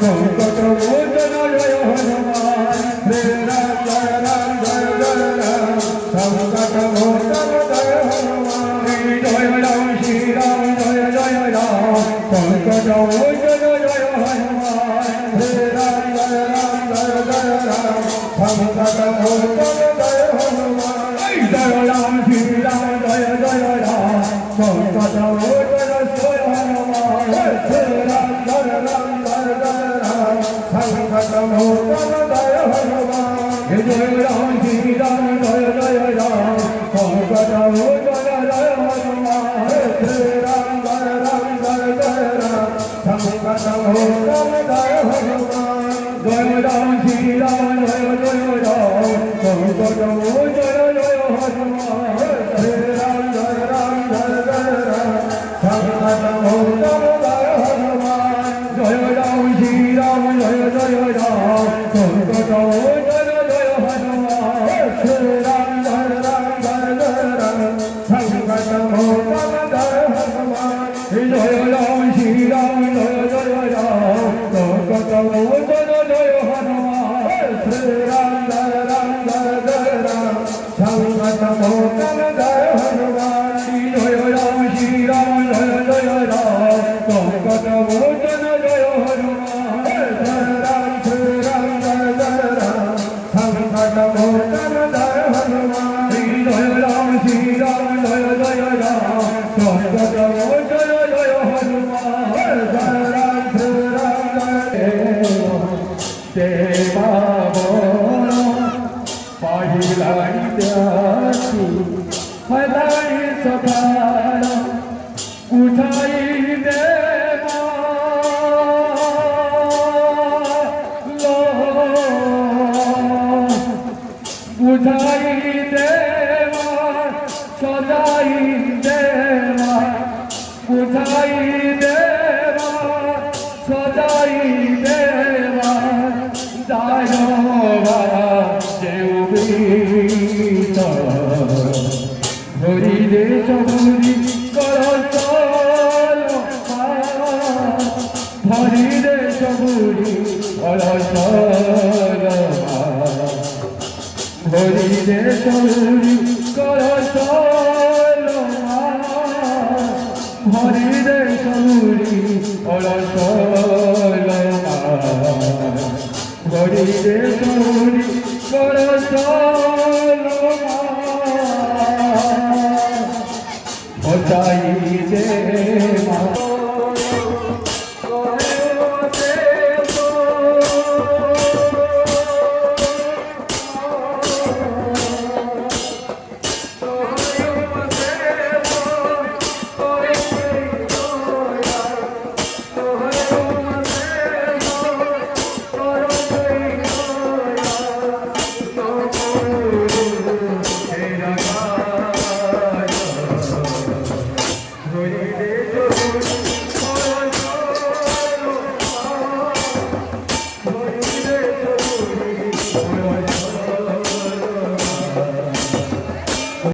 সংকট মোচন জয় হনুমান শ্রী রাম জয় রাম জয় জয় রাম সংকট মোচন জয় হনুমান জয় রাম শ্রী রাম জয় জয় রাম সংকট মোচন জয় হনুমান শ্রী রাম জয় রাম জয় জয় রাম সংকট মোচন জয় হনুমান জয় রাম শ্রী রাম জয় জয় রাম সংকট মোচন জয় হনুমান শ্রী রাম জয় রাম জয় জয় রাম সংকট মোচন জয় হনুমান জয় রাম শ্রী রাম জয় জয় রাম সংকট মোচন জয় হনুমান শ্রী রাম জয় রাম জয় জয় রাম সংকট মোচন জয় হনুমান জয় রাম শ্রী রাম জয় জয় রাম সংকট মোচন জয় হনুমান শ্রী রাম জয় রাম জয় জয় রাম সংকট মোচন জয় হনুমান জয় রাম শ্রী রাম জয় জয় রাম সংকট মোচন জয় হনুমান শ্রী রাম জয় রাম জয় জয় রাম সংকট মোচন জয় হনুমান জয় রাম শ্রী রাম জয় জয় রাম সংকট মোচন জয় হনুমান শ্রী রাম জয় রাম জয় জয় রাম সংকট মোচন জয় হনুমান জয় রাম শ্রী রাম জয় জয় রাম সংকট মোচন জয় হনুমান জয় রাম শ্রী রাম জয় জয় রাম সংকট মোচন জয় হনুমান জয় রাম শ্রী রাম জয় জয় রাম সংকট মোচন জয় হনুমান জয় রাম শ্রী রাম দেবা বল পাহিলাইতে আসি হদাই সকাল উঠাই দেবা উঠাই দেবা সদাই দেবা উঠাই দেবা সদাই দেবা দায়বা দেউবীত হরিরে সবুরি করত হরিরে সবুরি করত হরিরে সবুরি করত হরিরে সবুরি করত হরিরে